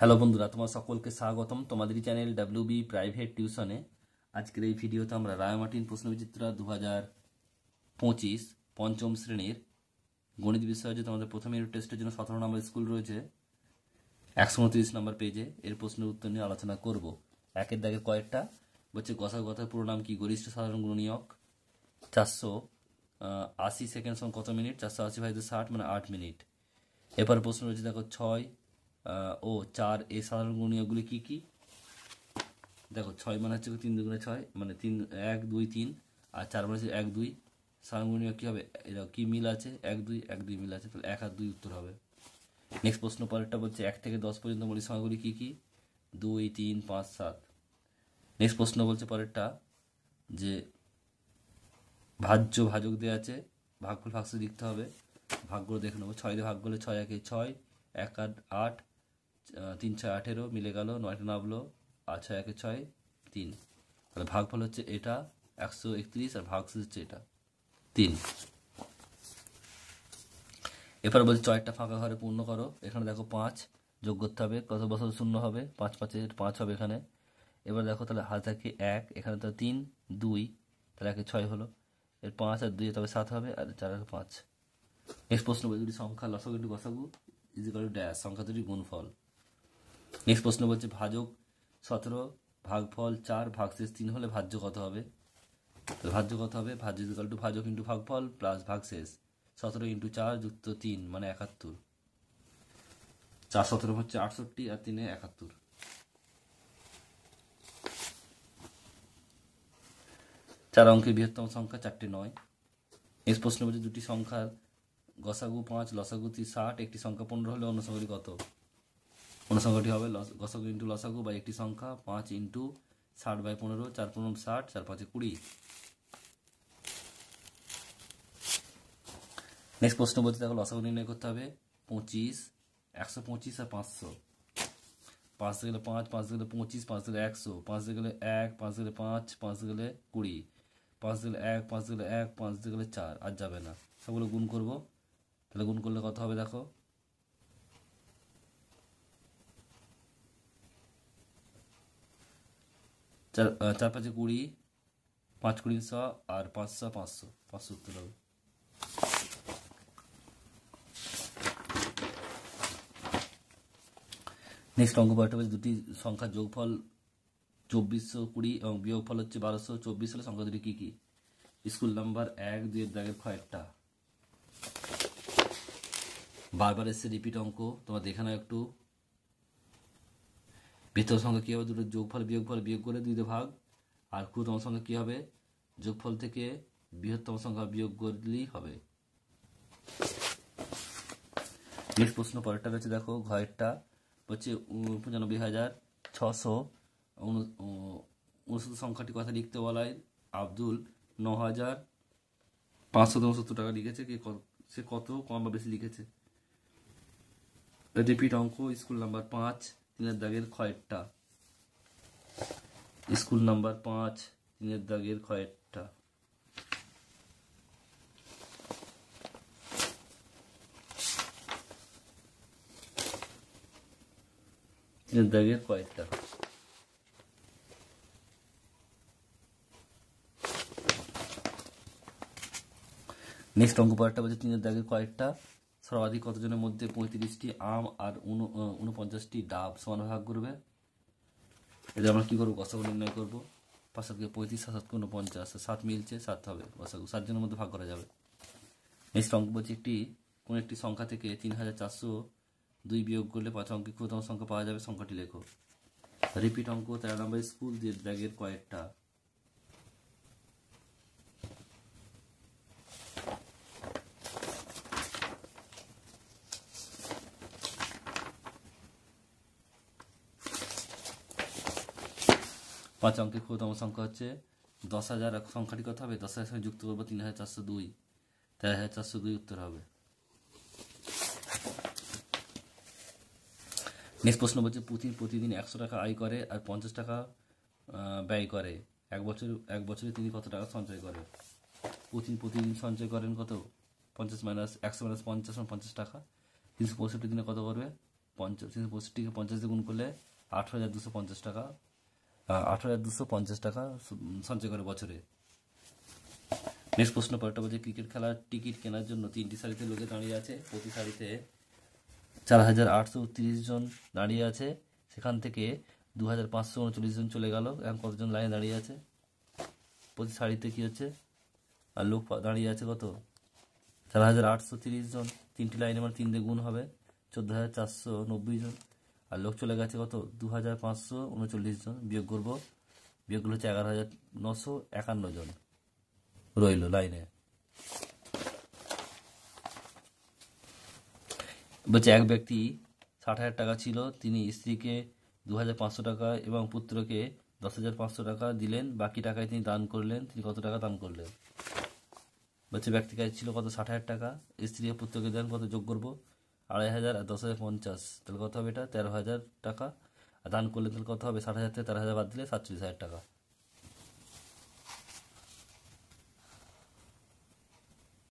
Hello বন্ধুরা, তোমার সকলকে স্বাগতম তোমাদের চ্যানেল ডাব্লিউবি প্রাইভেট টিউশনে। আজকের এই ভিডিওতে আমরা রায়মার্টিন প্রশ্নবিচিত্রা 2025 পঞ্চম শ্রেণীর গণিত বিষয়ে যে তোমাদের প্রথম ইউনিট টেস্টের জন্য 17 নম্বর স্কুল রয়েছে 129 নম্বর পেজে, এর প্রশ্নের উত্তর নিয়ে আলোচনা করব। একের দাগের কয়েকটা বলছে গসাগু কথার পুরো নাম কি? গরিষ্ঠ সাধারণ গুণনীয়ক। 480 সেকেন্ড সমান কত মিনিট? 480/60 মানে 8 মিনিট। এরপর প্রশ্ন রয়েছে দেখো 6 ও 4 এই সাধারণ গুণনীয়কগুলি কি কি? দেখো 6 মানে হচ্ছে 3 2 6 মানে 3 1 2 3, আর 4 মানে হচ্ছে 1 2। সাধারণ গুণনীয়ক কি হবে? এটা কি মিল আছে? 1 2 1 2 মিল আছে, তাহলে 1 আর 2 উত্তর হবে। নেক্সট প্রশ্ন পরেরটা বলছে 1 থেকে 10 পর্যন্ত মৌলিক সংখ্যাগুলি কি কি? 2 3 5 7। নেক্সট প্রশ্ন বলছে পরেরটা যে ভাজ্য ভাজক দেওয়া আছে, ভাগফল ভাগশেষ লিখতে হবে। ভাগগুলো দেখে নেবো। 6 দিয়ে ভাগ করলে 6 1 6, 1 8 8, 3 6 18 মিলে গেল, 9টা নামলো, আর 6 1 6 3। তাহলে ভাগফল হচ্ছে এটা 131 আর ভাগশেষ হচ্ছে এটা 3। এরপর বলছে 6টা ফাঁকা ঘরে পূর্ণ করো। এখানে দেখো 5 যোগ করতে হবে, কত বছর শূন্য হবে? 5 5 5 হবে এখানে। এবার দেখো তাহলে হাতে থাকে 1, এখানে তো 3 2, তাহলে 1 6 হলো। এর 5 আর 2 তবে 7 হবে, আর 4 5। নেক্সট প্রশ্ন বলছে দুটি সংখ্যা লসাগু ইন্টু গসাগু ইজিক্যাল টু ড্যাশ, সংখ্যা দুটি গুণফল। নেক্সট প্রশ্ন বলছে ভাজক 17 ভাগফল 4 ভাগশেষ 3 হলে ভাজ্য কত হবে? ভাজ্য কত হবে? ভাজ্য ইজিক্যাল টু ভাজক ইন্টু ভাগফল প্লাস ভাগশেষ। 17 ইন্টু 4 যুক্ত 3 মানে 71। 4 17 হচ্ছে 68 আর 3 71। চার অঙ্কের বৃহত্তম সংখ্যা 4টে 9। নেক্সট প্রশ্ন বলছে দুটি সংখ্যার গসাগু 5 লসাগু 60, একটি সংখ্যা 15 হলে অন্য সংখ্যাটি কত? অন্য সংখ্যাটি হবে গসাগু ইন্টু লসাগু বা একটি সংখ্যা 5 ইন্টু 60/15, 4 15 60, 4 5 20। নেক্সট প্রশ্ন বলতে দেখো লসাগু নির্ণয় করতে হবে 25 125 আর 500। 5 গেলে 5, 5 গেলে 25, 5 গেলে 100, 5 গেলে 1, 5 গেলে 5, 5 গেলে 20, 5 গেলে 1, 5 গেলে 1, 5 গেলে 4, আর যাবে না। সবগুলো গুণ করব। তাহলে গুণ করলে কত হবে দেখো? 4 5 20, 5 20 100, আর 500 500 500 উত্তর হবে। নেক্সট অঙ্ক পাল্টা বলছে দুটি সংখ্যার যোগফল 2420 এবং বিয়োগফল হচ্ছে 1224 হলে সংখ্যা দুটি কি কি? স্কুল নাম্বার 1 2 এর দাগের কয়েকটা বারবার এসে রিপিট অঙ্ক, তোমরা দেখে নাও একটু। বৃহত্তম সংখ্যা কী হবে? দুটো যোগফল বিয়োগফল বিয়োগ করে 2 দিয়ে ভাগ। আর ক্ষুদ্রতম সংখ্যা কী হবে? যোগফল থেকে বৃহত্তম সংখ্যা বিয়োগ করলেই হবে। নেক্সট প্রশ্ন পরেরটা রয়েছে দেখো ঘরেরটা হচ্ছে 95,669 সংখ্যাটি কথা লিখতে বলায় আব্দুল 9,569 টাকা লিখেছে। সে কত কম বা বেশি লিখেছে? রিপিট অঙ্ক স্কুল নাম্বার 5 3 দাগের কয়েকটা। স্কুল নাম্বার 5 3 দাগের কয়েকটা। দাগের কয়েকটা। নেক্সট অঙ্ক পার্টটা বলছে 3 দাগের কয়েকটা সর্বাধিক কতজনের মধ্যে 35টি আম আর 49টি ডাব সমান ভাগ করবে? এটা আমরা কি করবো? গসাগু নির্ণয় করবো। 5 7 35, 7 7 49, 7 মিলছে 7 হবে গসাগু, 7 জনের মধ্যে ভাগ করা যাবে। নেক্সট অঙ্ক বলছে কোন একটি সংখ্যা থেকে 3402 বিয়োগ করলে 5 অঙ্কের ক্ষুদ্রতম সংখ্যা পাওয়া যাবে, সংখ্যাটি লেখো। রিপিট অঙ্ক 13 নম্বর স্কুল দাগের কয়েকটা। পাঁচ অঙ্কের ক্ষুদ্রতম সংখ্যা হচ্ছে 10,000। সংখ্যাটি কত হবে? 10,000 সঙ্গে যুক্ত করবো 3,402, 13,402 উত্তর হবে। নেক্সট প্রশ্ন বলছে পুতিন প্রতিদিন 100 টাকা আয় করে আর 50 টাকা ব্যয় করে। এক বছরে তিনি কত টাকা সঞ্চয় করে? পুতিন প্রতিদিন সঞ্চয় করেন কত? 50 - 100 - 50 50 টাকা। 365 দিনে কত করবে? 365টিকে 50 দিয়ে গুণ করলে 18,250 টাকা, 18,250 টাকা সঞ্চয় করে বছরে। নেক্সট প্রশ্ন পরেরটা বলছে, ক্রিকেট খেলার টিকিট কেনার জন্য 3টি সারিতে লোকে দাঁড়িয়ে আছে। প্রতি সারিতে 4,830 জন দাঁড়িয়ে আছে। সেখান থেকে 2,539 জন চলে গেল। এখন কতজন লাইনে দাঁড়িয়ে আছে? প্রতি সারিতে কি হচ্ছে, আর লোক দাঁড়িয়ে আছে কত? 4,830 জন। 3টি লাইনে মানে 3 দিয়ে গুণ হবে, 14,490 জন। আর লোক চলে গেছে কত? 2,539 জন। বিয়োগ করবো, বিয়োগগুলো হচ্ছে 11,951 জন রইল লাইনে। বলছে এক ব্যক্তি 60,000 টাকা ছিল, তিনি স্ত্রীকে 2,500 টাকা এবং পুত্রকে 10,500 টাকা দিলেন। বাকি টাকায় তিনি দান করলেন। তিনি কত টাকা দান করলেন? বলছে ব্যক্তির কাছে ছিল কত? 60,000 টাকা। স্ত্রী ও পুত্রকে দেন কত? যোগ করবো, 2,500 আর 10,050, তাহলে কত হবে? এটা 13,000 টাকা। আর দান করলেন তাহলে কত হবে? 60,000 থেকে 13,000 বাদ দিলে 47,000 টাকা।